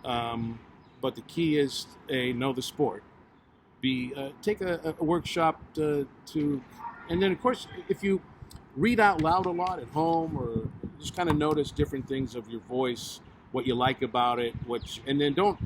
But the key is know the sport. Take a workshop and then of course if you read out loud a lot at home or just kind of notice different things of your voice, what you like about it, and then don't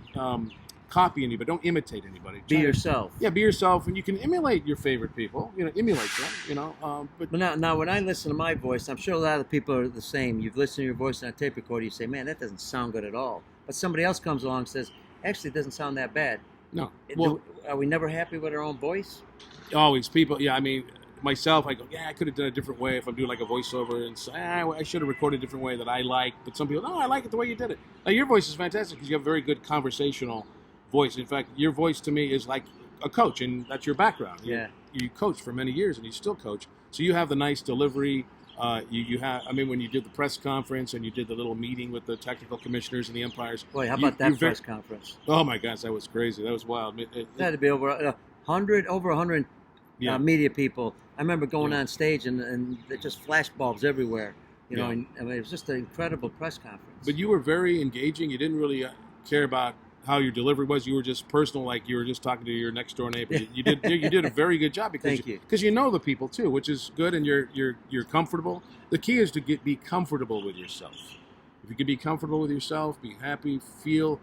copy anybody. Don't imitate anybody. Be Try to- yourself. Yeah, be yourself, and you can emulate your favorite people. Emulate them. But But now when I listen to my voice, I'm sure a lot of people are the same. You've listened to your voice on a tape recorder, you say, man, that doesn't sound good at all. But somebody else comes along and says, actually, it doesn't sound that bad. no. Well, Are we never happy with our own voice? always people. Yeah, I mean, myself, I go, yeah, I could have done it a different way if I'm doing like a voiceover and say, I should have recorded a different way that I like. But some people, no, I like it the way you did it. Now, your voice is fantastic because you have a very good conversational voice. In fact, your voice to me is like a coach, and that's your background. You coached for many years, and you still coach. So you have the nice delivery. You have, I mean, when you did the press conference and you did the little meeting with the technical commissioners and the umpires. Boy, how about that press conference? Oh my gosh, that was crazy. That was wild. It had to be over 100 media people. I remember going on stage and just flash bulbs everywhere. And I mean, it was just an incredible press conference. But you were very engaging. You didn't really care about how your delivery was. You were just personal, like you were just talking to your next door neighbor. You did a very good job because you know the people too, which is good, and you're comfortable. The key is to be comfortable with yourself. If you can be comfortable with yourself, be happy, feel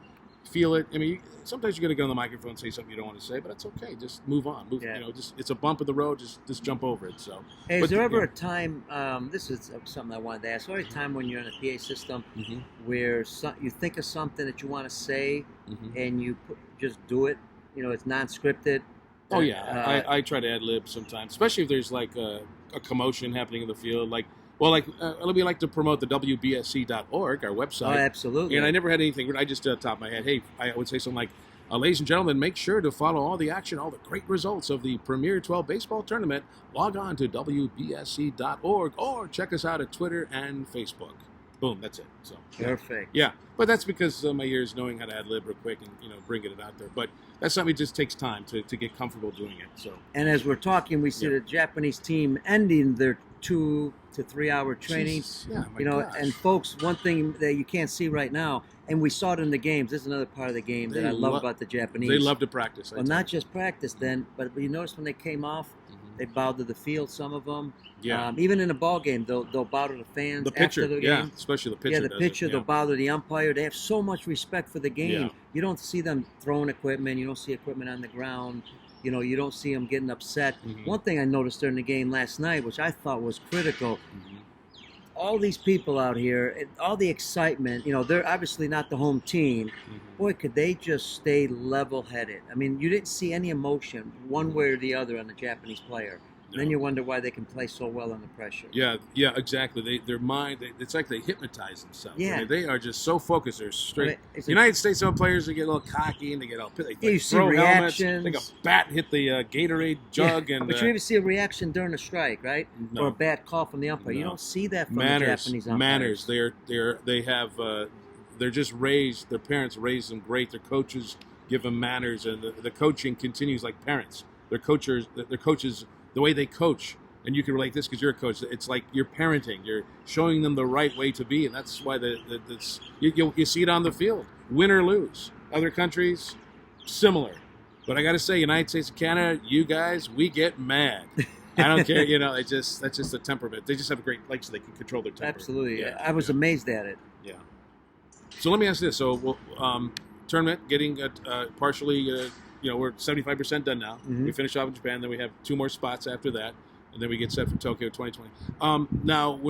it. I mean, sometimes you got to get on the microphone and say something you don't want to say, but that's okay. Just move on. Just it's a bump in the road. Just jump over it. So, hey, is there ever a time? This is something I wanted to ask. Is there a time when you're in a PA system where you think of something that you want to say and you just do it? It's non-scripted. Oh yeah, I try to ad lib sometimes, especially if there's like a commotion happening in the field, like. Well, we like to promote the WBSC.org, our website. Oh, absolutely. And I never had anything. I just did off the top of my head. Hey, I would say something like, ladies and gentlemen, make sure to follow all the action, all the great results of the Premier 12 Baseball Tournament. Log on to WBSC.org or check us out at Twitter and Facebook. Boom, that's it. So perfect. Yeah, but that's because of my years knowing how to ad lib real quick and bringing it out there. But that's something that just takes time to get comfortable doing it. So. And as we're talking, we see the Japanese team ending their 2 to 3 hour training. Gosh. And folks, one thing that you can't see right now, and we saw it in the games. This is another part of the game that I love about the Japanese. They love to practice. Well, not just practice then, but you notice when they came off, they bowed to the field. Some of them, even in a ball game, they'll bow to the fans. The pitcher, after the game. especially the pitcher. Yeah, the pitcher, they'll bow to the umpire. They have so much respect for the game. Yeah. You don't see them throwing equipment. You don't see equipment on the ground. You don't see them getting upset. One thing I noticed during the game last night, which I thought was critical, all these people out here, all the excitement, they're obviously not the home team. Boy, could they just stay level-headed. I mean, you didn't see any emotion one way or the other on the Japanese player. No. Then you wonder why they can play so well under pressure. Yeah, exactly. Their mind, it's like they hypnotize themselves. Yeah. I mean, they are just so focused. They're straight. United States, some players, they get a little cocky and they get all you see reactions. Like a bat hit the Gatorade jug. But you even see a reaction during a strike, right? No. Or a bad call from the umpire. No. You don't see that from the Japanese umpires. Manners. They're just raised. Their parents raised them great. Their coaches give them manners, and the coaching continues like parents. Their coaches, the way they coach, and you can relate this because you're a coach. It's like you're parenting. You're showing them the right way to be, and that's why you see it on the field, win or lose. Other countries, similar, but I got to say, United States and Canada, you guys, we get mad. I don't care. That's just the temperament. They just have a great, so they can control their temper. Absolutely. Yeah, I was amazed at it. Yeah. So let me ask this. So tournament getting partially. We're 75% done now. We finish off in Japan, then we have 2 more spots after that, and then we get set for Tokyo 2020. Now,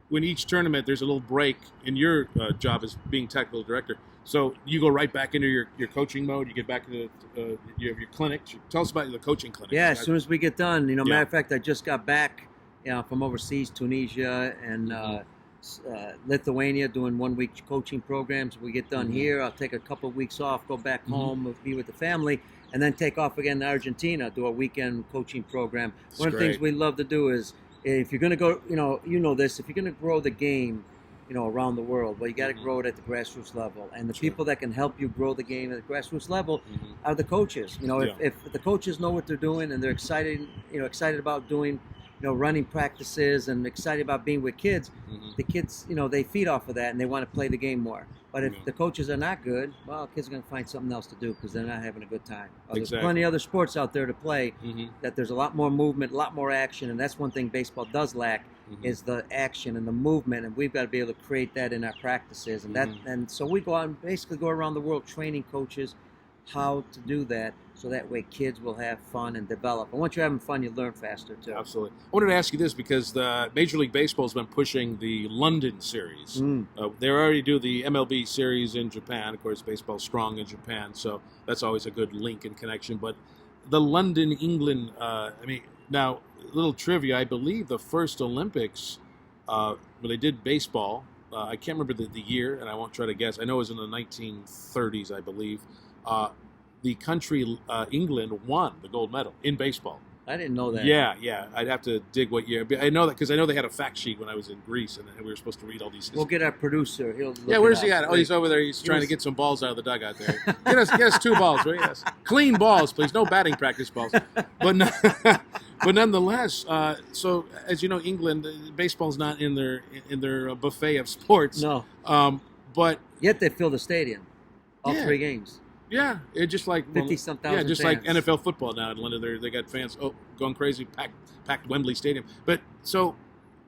when each tournament, there's a little break in your job as being technical director. So you go right back into your coaching mode. You get back into your clinic. Tell us about the coaching clinic. Yeah, as soon as we get done. Matter of fact, I just got back from overseas, Tunisia, and Lithuania, doing 1 week coaching programs. We get done here, I'll take a couple of weeks off, go back home, be with the family, and then take off again to Argentina, do a weekend coaching program. One of the things we love to do is, if you're going to go, this, if you're going to grow the game, around the world, well, you got to grow it at the grassroots level, and the people that can help you grow the game at the grassroots level are the coaches. If the coaches know what they're doing and they're excited about doing running practices and excited about being with kids, the kids, they feed off of that and they want to play the game more. But if the coaches are not good, well, kids are going to find something else to do because they're not having a good time. There's plenty of other sports out there to play that there's a lot more movement, a lot more action, and that's one thing baseball does lack. is the action and the movement, and we've got to be able to create that in our practices. And and so we go out and basically go around the world training coaches how to do that, so that way kids will have fun and develop. And once you're having fun, you learn faster too. Absolutely. I wanted to ask you this because the Major League Baseball has been pushing the London series. They already do the MLB series in Japan. Of course, baseball's strong in Japan, so that's always a good link and connection. But the London, England, now, a little trivia, I believe the first Olympics, when they did baseball, I can't remember the year, and I won't try to guess. I know it was in the 1930s, I believe. The country, England, won the gold medal in baseball. I didn't know that. Yeah. I'd have to dig what year. I know that because I know they had a fact sheet when I was in Greece, and we were supposed to read all these. We'll get our producer. He'll where's he at? Oh, he's over there. He's trying to get some balls out of the dugout there. Get us 2 balls, right? Yes. Clean balls, please. No batting practice balls. But nonetheless, so as you know, England, baseball's not in their buffet of sports. No. But yet they fill the stadium, all 3 games. Yeah, it's just like 50-some thousand. Yeah, just fans. like NFL football now in London. They got fans going crazy, packed Wembley Stadium. But so,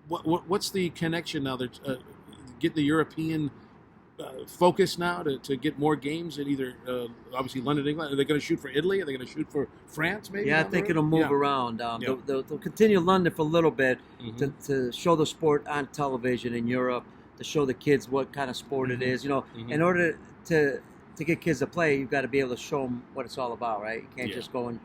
what's the connection now? That get the European focus now to get more games in either obviously London, England. Are they going to shoot for Italy? Are they going to shoot for France? Maybe. Yeah, I think it'll move around. They'll continue London for a little bit to show the sport on television in Europe, to show the kids what kind of sport it is. You know, in order to get kids to play, you've got to be able to show them what it's all about, right? You can't just go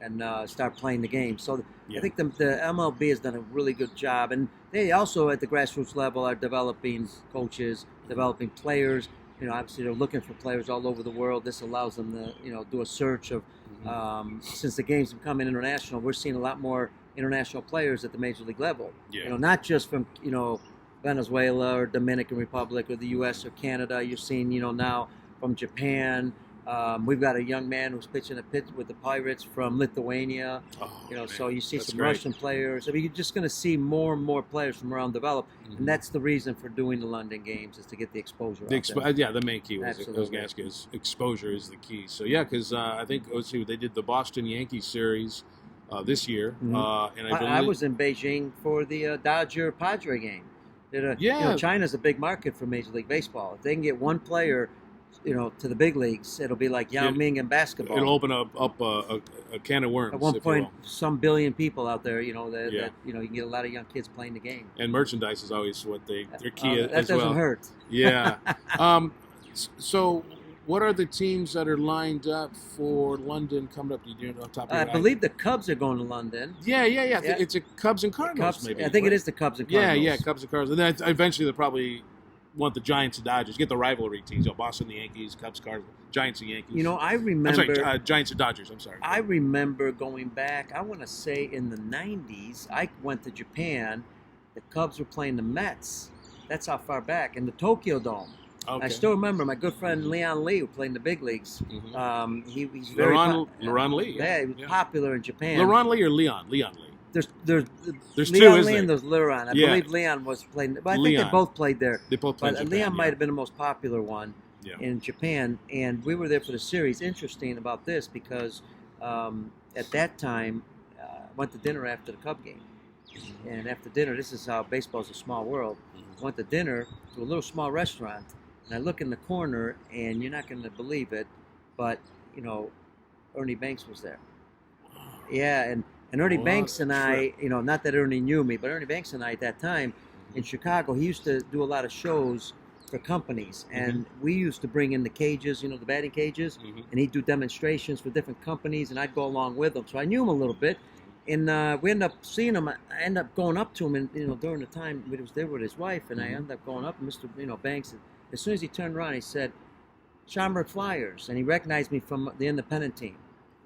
and start playing the game. So I think the MLB has done a really good job. And they also, at the grassroots level, are developing coaches, developing players. You know, obviously they're looking for players all over the world. This allows them to, do a search of, since the game's becoming international, we're seeing a lot more international players at the major league level. Yeah. You know, not just from, Venezuela or Dominican Republic or the U.S. or Canada. You're seeing, now from Japan. We've got a young man who's pitching a pitch with the Pirates from Lithuania. So you see some Russian players. I mean, you're just going to see more and more players from around develop, and that's the reason for doing the London Games, is to get the exposure. The main key was exposure is the key. So because I think they did the Boston Yankees series this year, and I was in Beijing for the Dodger Padre game. China's a big market for Major League Baseball. If they can get one player to the big leagues, it'll be like Yao Ming in basketball. It'll open up a can of worms. At one point, some billion people out there, that you can get a lot of young kids playing the game. And merchandise is always what their key as well. That doesn't hurt. Yeah. So, what are the teams that are lined up for London coming up? On top of I believe the Cubs are going to London. Yeah. It's a Cubs and Cardinals, maybe. I think it is the Cubs and Cardinals. Yeah, Cubs and Cardinals. And then eventually they'll probably want the Giants and Dodgers, get the rivalry teams. Boston, the Yankees, Cubs, Cardinals, Giants and Yankees. I remember. I'm sorry, Giants and Dodgers. I'm sorry. I remember going back. I want to say in the '90s, I went to Japan. The Cubs were playing the Mets. That's how far back in the Tokyo Dome. Okay. I still remember my good friend Leon Lee, who played in the big leagues. He's very Laurent Lee. Yeah, he was popular in Japan. Laurent Lee or Leon? Leon Lee. There's Leon Lee and there's Leon. I believe Leon was playing. But I think they both played there. They both played. But Leon might have been the most popular one in Japan, and we were there for the series. Interesting about this because at that time, I went to dinner after the Cub game, and after dinner, this is how baseball's a small world. Went to dinner to a little small restaurant, and I look in the corner, and you're not going to believe it, but Ernie Banks was there. Yeah, and Ernie Banks and I, not that Ernie knew me, but Ernie Banks and I at that time in Chicago, he used to do a lot of shows for companies. And we used to bring in the cages, the batting cages, and he'd do demonstrations for different companies, and I'd go along with him. So I knew him a little bit. And we ended up seeing him. I ended up going up to him, and during the time he was there with his wife, and I ended up going up, and Mr. Banks, as soon as he turned around, he said, Schaumburg Flyers, and he recognized me from the independent team.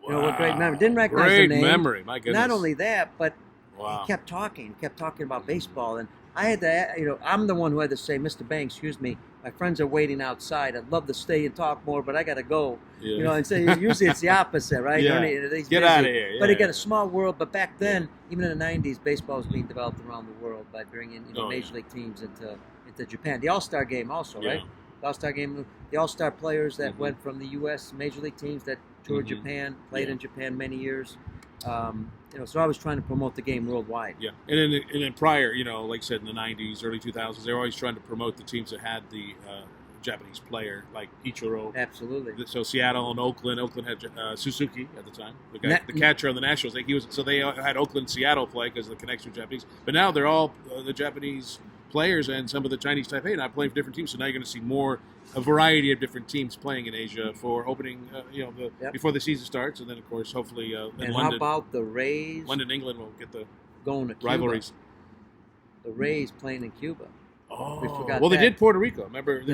Wow. What great memory. Didn't recognize the name. Great memory, my goodness. Not only that, but he kept talking about baseball. And I had to, I'm the one who had to say, Mr. Banks, excuse me, my friends are waiting outside. I'd love to stay and talk more, but I got to go. And so usually it's the opposite, right? Get out of here. But he got a small world. But back then, even in the 90s, baseball was being developed around the world by bringing major league teams into Japan. The All-Star game also, right? The All-Star game, the All-Star players that went from the U.S. major league teams that toured Japan, played in Japan many years. So I was trying to promote the game worldwide. Yeah, and then prior, like I said, in the 90s, early 2000s, they were always trying to promote the teams that had the Japanese player, like Ichiro. Absolutely. So Seattle and Oakland. Oakland had Suzuki at the time, the catcher on the Nationals. So they had Oakland, Seattle play because of the connection with Japanese. But now they're all the Japanese players and some of the Chinese Taipei now playing for different teams. So now you're going to see a variety of different teams playing in Asia for opening, before the season starts, and then of course, hopefully, in and London. How about the Rays? London, England will get the going to Cuba. rivalries. The Rays playing in Cuba. Oh, we forgot well, that. They did Puerto Rico. Remember the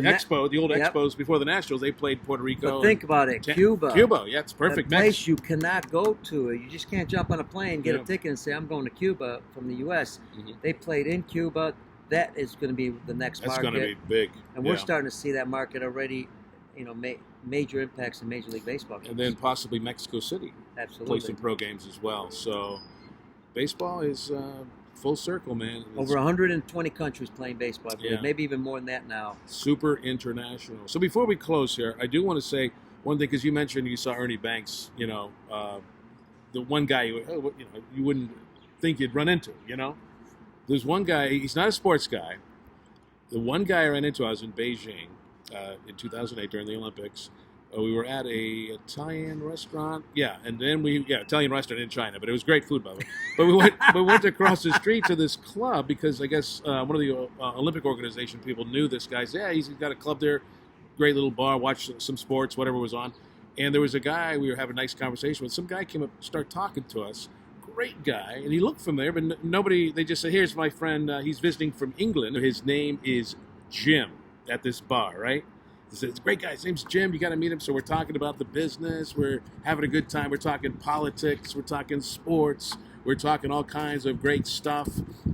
old Yep. Expos before the Nationals? They played Puerto Rico. But think about it, Cuba. Yeah, it's perfect. A place you cannot go to. You just can't jump on a plane, get a ticket, and say, I'm going to Cuba from the U.S. Mm-hmm. They played in Cuba. That is going to be the next market. That's going to be big. And we're starting to see that market already, major impacts in Major League Baseball games. And then possibly Mexico City. Absolutely. Play some pro games as well. So baseball is full circle, man. It's over 120 countries playing baseball. Yeah. Maybe even more than that now. Super international. So before we close here, I do want to say one thing, because you mentioned you saw Ernie Banks, the one guy you wouldn't think you'd run into, There's one guy, he's not a sports guy. The one guy I ran into, I was in Beijing in 2008 during the Olympics. We were at a Italian restaurant. Yeah, and then Italian restaurant in China, but it was great food, by the way. But we went across the street to this club because I guess one of the Olympic organization people knew this guy. Said, he's got a club there, great little bar, watch some sports, whatever was on. And there was a guy we were having a nice conversation with. Some guy came up, started talking to us. Great guy, and he looked familiar, but nobody. They just said, "Here's my friend. He's visiting from England. His name is Jim." At this bar, right? He said, "It's a great guy. His name's Jim. You got to meet him." So we're talking about the business. We're having a good time. We're talking politics. We're talking sports. We're talking all kinds of great stuff.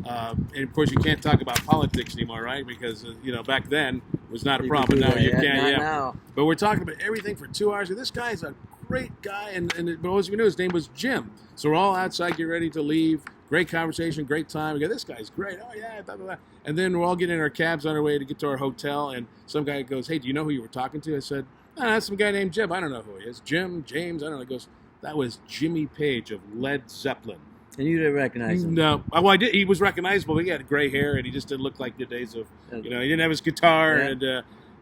And of course, you can't talk about politics anymore, right? Because back then it was not a problem. Now you can. Yeah. Now. But we're talking about everything for 2 hours. And this guy's a great guy, and but as we knew, his name was Jim. So we're all outside, get ready to leave. Great conversation, great time. We go, this guy's great. Oh yeah, blah, blah, blah. And then we're all getting in our cabs on our way to get to our hotel, and some guy goes, "Hey, do you know who you were talking to?" I said, "That's some guy named Jim. I don't know who he is. Jim, James, I don't know." He goes, "That was Jimmy Page of Led Zeppelin." And you didn't recognize him? No. Well, I did. He was recognizable, but he had gray hair, and he just didn't look like the days of, he didn't have his guitar, and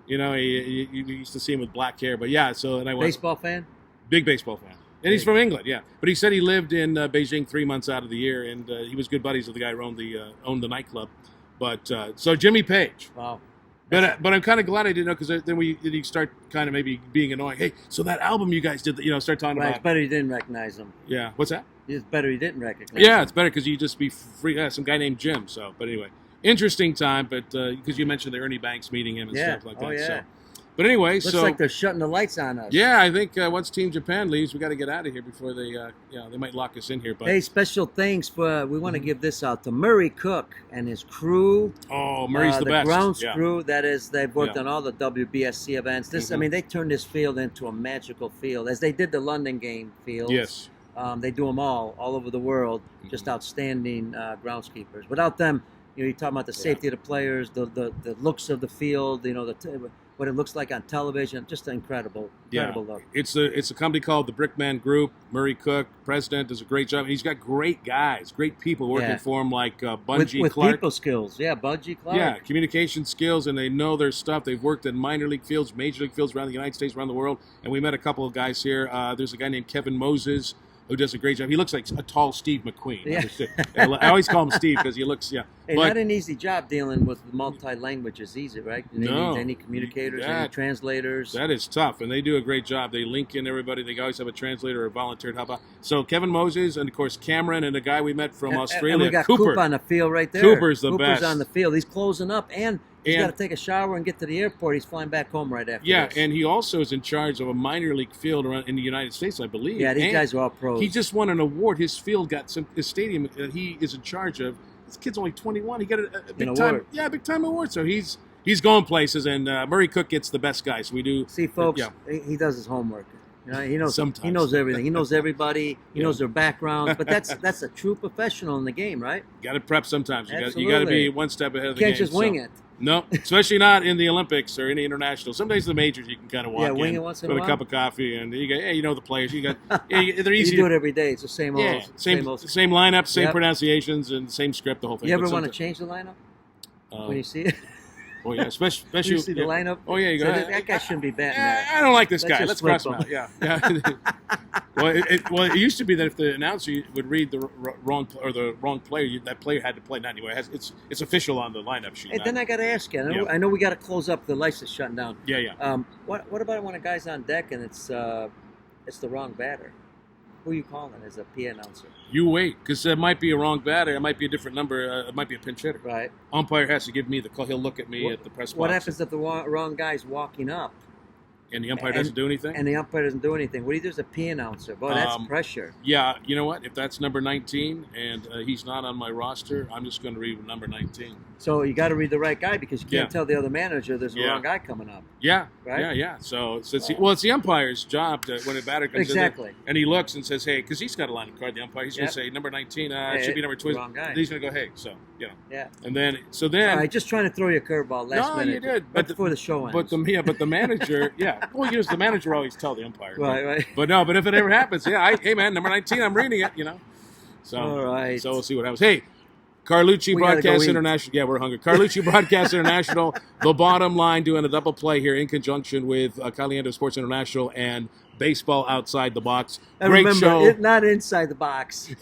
he used to see him with black hair. But yeah, so and I went. Baseball fan? Big baseball fan. And he's from England, yeah. But he said he lived in Beijing 3 months out of the year, and he was good buddies with the guy who owned the nightclub. But so Jimmy Page. Wow. But I'm kind of glad I didn't know, because then you start kind of maybe being annoying. Hey, so that album you guys did, start talking about. It's better you didn't recognize him. Yeah. What's that? It's better you didn't recognize him. Yeah, it's better because you just be free. Some guy named Jim. So, but anyway, interesting time. But because you mentioned the Ernie Banks meeting him and stuff like that. Oh, yeah. So. But anyway, looks like they're shutting the lights on us. Yeah, I think once Team Japan leaves, we got to get out of here before they might lock us in here. But hey, special thanks we want to give this out to Murray Cook and his crew. Oh, Murray's the best. The grounds crew. That is, they've worked on all the WBSC events. This, they turned this field into a magical field, as they did the London game field. Yes. They do them all over the world. Just outstanding groundskeepers. Without them, you're talking about the safety of the players, the looks of the field, what it looks like on television. Just incredible look. It's a company called the Brickman Group. Murray Cook, president, does a great job. He's got great guys, great people working for him, like Bungie with Clark. people skills. Yeah, Bungie Clark. Yeah, communication skills, and they know their stuff. They've worked in minor league fields, major league fields around the United States, around the world. And we met a couple of guys here. There's a guy named Kevin Moses, who does a great job. He looks like a tall Steve McQueen. Yeah. I always call him Steve because he looks, Hey, not an easy job dealing with multi-languages, easy, right? No. Any communicators, any translators. That is tough, and they do a great job. They link in everybody. They always have a translator or a volunteer to help out. So Kevin Moses, and of course Cameron, and the guy we met from Australia, and we got Cooper on the field right there. Cooper's the best. Cooper's on the field. He's closing up, and he's got to take a shower and get to the airport. He's flying back home right after this. And he also is in charge of a minor league field around in the United States, I believe. Yeah, these guys are all pros. He just won an award. His field got his stadium that he is in charge of. This kid's only 21. He got a big time, big time award. So he's going places, and Murray Cook gets the best guys. So we do see, folks. He does his homework. He knows. Sometimes. He knows everything. He knows everybody. He knows their backgrounds. But that's a true professional in the game, right? Got to prep sometimes. You got to be one step ahead of the game. You can't just wing it. No, especially not in the Olympics or any international. Sometimes the majors you can kind of walk wing in it once in with a a while. cup of coffee and you go, hey, you know the players. You got, they're You easy. do it every day. It's the same old, Yeah, same old. same lineup, same Yep. pronunciations, and same script. The whole thing. You ever But want to sometimes- change the lineup when you see it? Oh yeah, especially You see the lineup? Oh yeah, you go. So that guy shouldn't be batting Yeah, that. I don't like this Let's guy. just Let's cross flip him out. Yeah. Well, it used to be that if the announcer would read the wrong player, that player had to play. Not anyway. It's official on the lineup sheet. And then I got to ask you. Yeah. I know we got to close up. The lights is shutting down. Yeah. What about when a guy's on deck and it's the wrong batter? Who are you calling as a P announcer? You wait, because it might be a wrong batter. It might be a different number. It might be a pinch hitter. Right. Umpire has to give me the call. He'll look at me at the press box. What happens if the wrong guy's walking up? And the umpire doesn't do anything? And the umpire doesn't do anything. What do you do as a P announcer? Boy, that's pressure. Yeah, you know what? If that's number 19 and he's not on my roster, I'm just going to read number 19. So you got to read the right guy because you can't Yeah. tell the other manager there's a Yeah. wrong guy coming up. Yeah, Right? yeah. So it's the umpire's job to, when a batter comes Exactly. in there, and he looks and says, hey, because he's got a line of card, the umpire, he's going Yep. to say, number 19, Hey, it should be number 20. wrong guy. He's going to go, hey, so, you know. Yeah. And then, All right, just trying to throw you a curveball last No, minute. you did, Right but before the show ends. but the manager, yeah. Well, the manager always tell the umpire. Right. But if it ever happens, hey man, number 19, I'm reading it, you know. So, All right. So we'll see what happens. Hey, Carlucci We gotta go Broadcast eat. International. Yeah, we're hungry. Carlucci Broadcast International, The Bottom Line, doing a double play here in conjunction with PeteCaliendo Sports International and Baseball Outside the Box. And Great remember, show. not inside the box.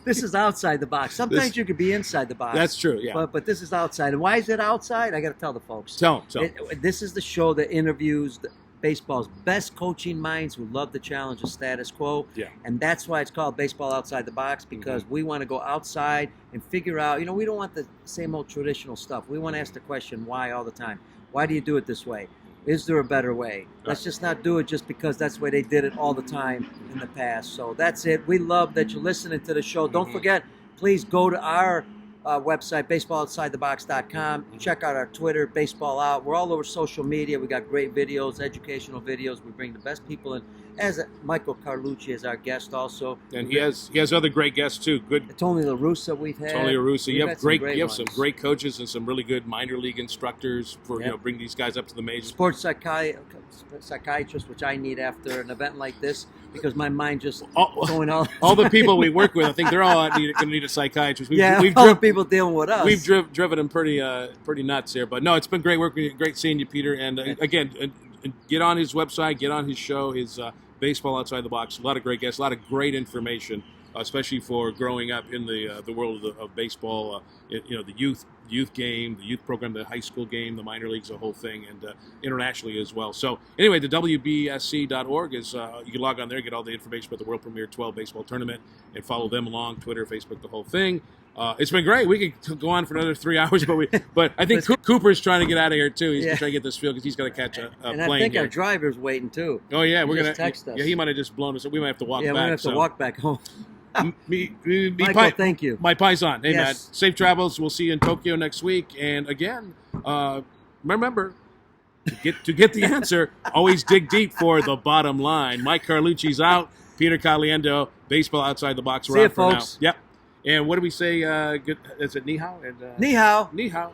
This is outside the box. Sometimes you could be inside the box. That's true, yeah. But this is outside. And why is it outside? I got to tell the folks. Tell 'em. This is the show that interviews baseball's best coaching minds who love to challenge the status quo. Yeah. And that's why it's called Baseball Outside the Box, because we want to go outside and figure out, we don't want the same old traditional stuff. We want to ask the question, why, all the time. Why do you do it this way? Is there a better way? Let's just not do it just because that's the way they did it all the time in the past. So that's it. We love that you're listening to the show. Don't forget, please go to our website, baseballoutsidethebox.com. Check out our Twitter, Baseball Out. We're all over social media. We got great videos, educational videos. We bring the best people in. As Michael Carlucci is our guest also. And he has other great guests too. Good. Tony La Russa we've had. Tony La Russa. We've You had have some ones. great coaches and some really good minor league instructors for bring these guys up to the majors. Sports psychiatrist, which I need after an event like this because my mind just going all the people we work with, I think they're all going to need a psychiatrist. We've all the people dealing with us. We've driven them pretty nuts here, but no, it's been great working, great seeing you, Peter. And again, get on his website, get on his show, his Baseball Outside the Box. A lot of great guests, a lot of great information, especially for growing up in the world of baseball. The youth game, the youth program, the high school game, the minor leagues, the whole thing, and internationally as well. So anyway, the WBSC.org is you can log on there, get all the information about the World Premier 12 Baseball Tournament, and follow them along, Twitter, Facebook, the whole thing. It's been great. We could go on for another 3 hours, but I think Cooper's trying to get out of here too. He's trying to get this field because he's got to catch a and plane. I think here. our driver's waiting too. Oh yeah, He we're just gonna text us. Yeah, he might have just blown us. We might have to walk back. Yeah, we're gonna have to walk back home. Michael, thank you. My paisan. Hey, Yes. man. Safe travels. We'll see you in Tokyo next week. And again, remember, to get the answer, always dig deep for the bottom line. Mike Carlucci's out. PeteCaliendo, Baseball Outside the Box. We're See you, out for folks. now. Yep. And what do we say? Is it ni hao? And, Ni hao. Ni hao.